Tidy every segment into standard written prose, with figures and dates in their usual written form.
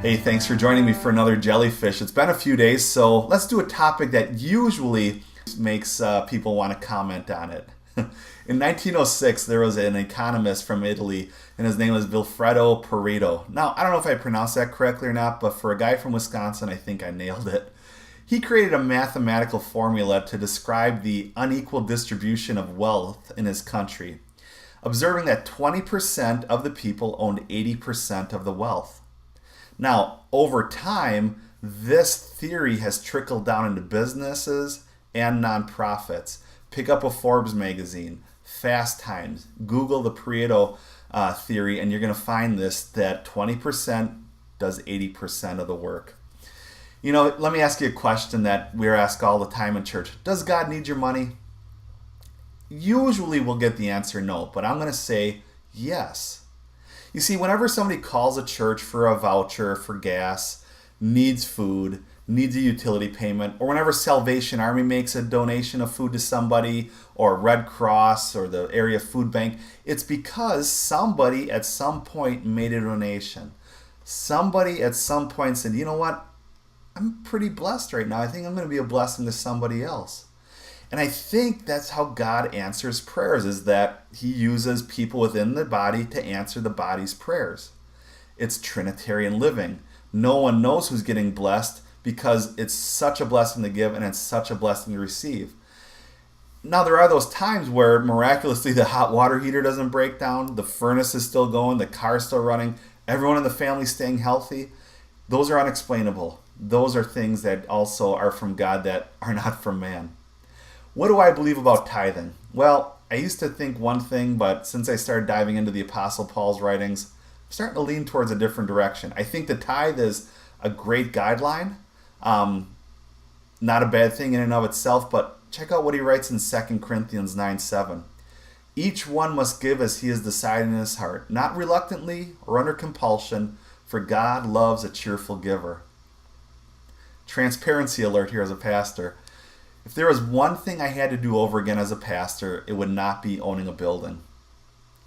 Hey, thanks for joining me for another Jellyfish. It's been a few days, so let's do a topic that usually makes people want to comment on it. In 1906, there was an economist from Italy, and his name was Vilfredo Pareto. Now, I don't know if I pronounced that correctly or not, but for a guy from Wisconsin, I think I nailed it. He created a mathematical formula to describe the unequal distribution of wealth in his country, observing that 20% of the people owned 80% of the wealth. Now, over time, this theory has trickled down into businesses and nonprofits. Pick up a Forbes magazine, Fast Times, Google the Pareto theory, and you're going to find this, that 20% does 80% of the work. You know, let me ask you a question that we're asked all the time in church. Does God need your money? Usually we'll get the answer no, but I'm going to say yes. You see, whenever somebody calls a church for a voucher for gas, needs food, needs a utility payment, or whenever Salvation Army makes a donation of food to somebody, or Red Cross, or the area food bank, it's because somebody at some point made a donation. Somebody at some point said, you know what, I'm pretty blessed right now. I think I'm going to be a blessing to somebody else. And I think that's how God answers prayers, is that he uses people within the body to answer the body's prayers. It's Trinitarian living. No one knows who's getting blessed because it's such a blessing to give and it's such a blessing to receive. Now, there are those times where miraculously the hot water heater doesn't break down, the furnace is still going, the car's still running, everyone in the family staying healthy. Those are unexplainable. Those are things that also are from God that are not from man. What do I believe about tithing? Well, I used to think one thing, but since I started diving into the Apostle Paul's writings, I'm starting to lean towards a different direction. I think the tithe is a great guideline, not a bad thing in and of itself, but check out what he writes in 2 Corinthians 9:7. Each one must give as he has decided in his heart, not reluctantly or under compulsion, for God loves a cheerful giver. Transparency alert here as a pastor. If there was one thing I had to do over again as a pastor, it would not be owning a building.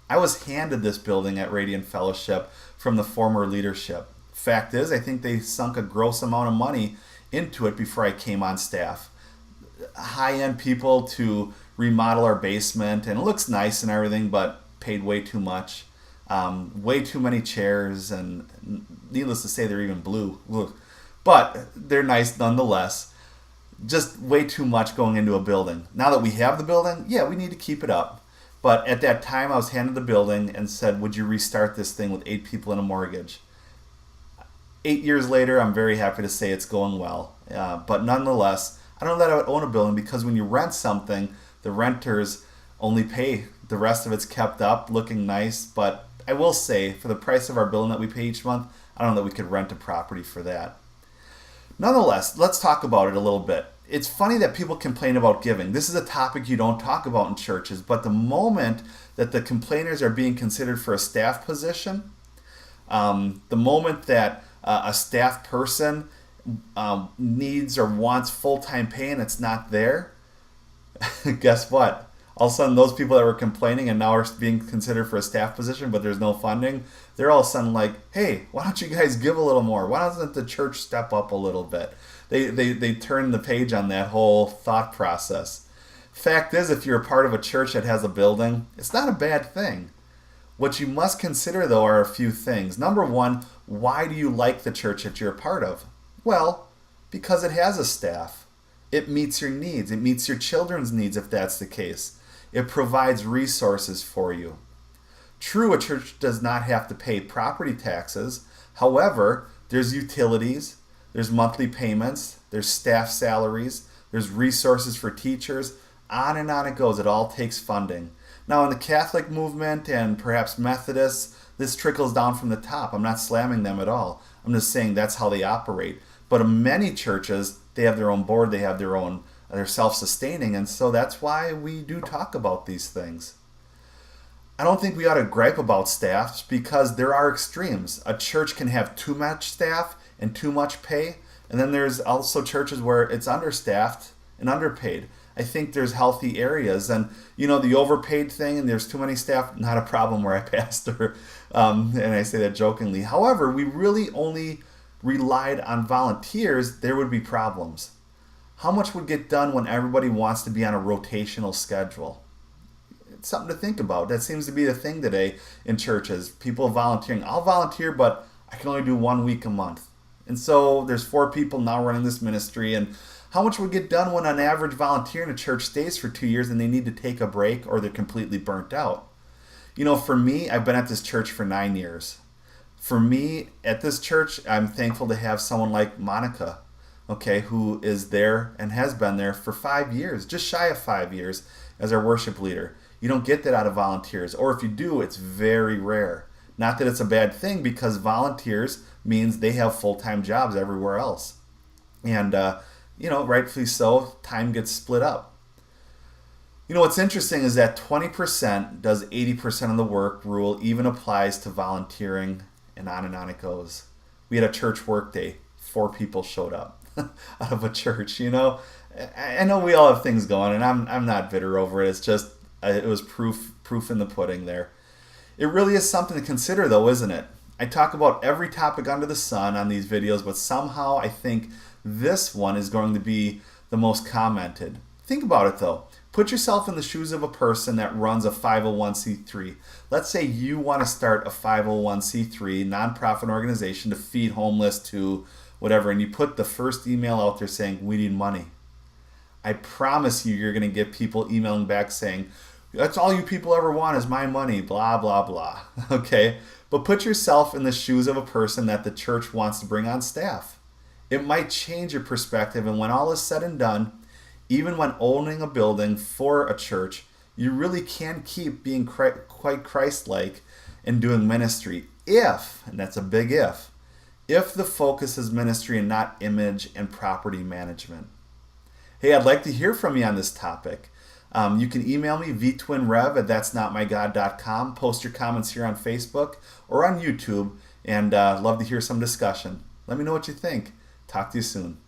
I was handed this building at Radiant Fellowship from the former leadership. Fact is, I think they sunk a gross amount of money into it before I came on staff. High-end people to remodel our basement, and it looks nice and everything, but paid way too much. Way too many chairs, and needless to say, they're even blue. But they're nice nonetheless. Just way too much going into a building. Now that we have the building, yeah, we need to keep it up. But at that time, I was handed the building and said, would you restart this thing with 8 people and a mortgage? 8 years later, I'm very happy to say it's going well. But nonetheless, I don't know that I would own a building, because when you rent something, the renters only pay. The rest of it's kept up, looking nice. But I will say, for the price of our building that we pay each month, I don't know that we could rent a property for that. Nonetheless, let's talk about it a little bit. It's funny that people complain about giving. This is a topic you don't talk about in churches, but the moment that the complainers are being considered for a staff position, the moment that a staff person needs or wants full-time pay and it's not there, guess what? All of a sudden, those people that were complaining and now are being considered for a staff position, but there's no funding, they're all of a sudden like, hey, why don't you guys give a little more? Why doesn't the church step up a little bit? They turn the page on that whole thought process. Fact is, if you're a part of a church that has a building, it's not a bad thing. What you must consider, though, are a few things. Number one, why do you like the church that you're a part of? Well, because it has a staff. It meets your needs. It meets your children's needs, if that's the case. It provides resources for you. True, a church does not have to pay property taxes. However, there's utilities, there's monthly payments, there's staff salaries, there's resources for teachers, on and on it goes. It all takes funding. Now, in the Catholic movement and perhaps Methodists, this trickles down from the top. I'm not slamming them at all. I'm just saying that's how they operate. But in many churches, they have their own board, they have their own, they're self-sustaining, and so that's why we do talk about these things. I don't think we ought to gripe about staffs, because there are extremes. A church can have too much staff and too much pay, and then there's also churches where it's understaffed and underpaid. I think there's healthy areas, and the overpaid thing and there's too many staff, not a problem where I pastor, and I say that jokingly. However, we really only relied on volunteers, there would be problems. How much would get done when everybody wants to be on a rotational schedule? It's something to think about. That seems to be the thing today in churches. People volunteering. I'll volunteer, but I can only do 1 week a month. And so there's 4 people now running this ministry. And how much would get done when an average volunteer in a church stays for 2 years and they need to take a break or they're completely burnt out? You know, for me, I've been at this church for 9 years. For me, at this church, I'm thankful to have someone like Monica, okay, who is there and has been there for 5 years, just shy of 5 years as our worship leader. You don't get that out of volunteers, or if you do, it's very rare. Not that it's a bad thing, because volunteers means they have full-time jobs everywhere else. And, rightfully so, time gets split up. You know, what's interesting is that 20% does 80% of the work rule even applies to volunteering, and on it goes. We had a church work day. 4 people showed up out of a church, you know. I know we all have things going, and I'm not bitter over it. It's just, it was proof in the pudding there. It really is something to consider, though, isn't it? I talk about every topic under the sun on these videos, but somehow I think this one is going to be the most commented. Think about it, though. Put yourself in the shoes of a person that runs a 501c3. Let's say you want to start a 501c3 nonprofit organization to feed homeless to whatever, and you put the first email out there saying, we need money. I promise you're going to get people emailing back saying, that's all you people ever want is my money, blah, blah, blah. Okay? But put yourself in the shoes of a person that the church wants to bring on staff. It might change your perspective, and when all is said and done, even when owning a building for a church, you really can keep being quite Christ-like and doing ministry if, and that's a big if the focus is ministry and not image and property management. Hey, I'd like to hear from you on this topic. You can email me, vtwinrev@that'snotmygod.com. Post your comments here on Facebook or on YouTube, and love to hear some discussion. Let me know what you think. Talk to you soon.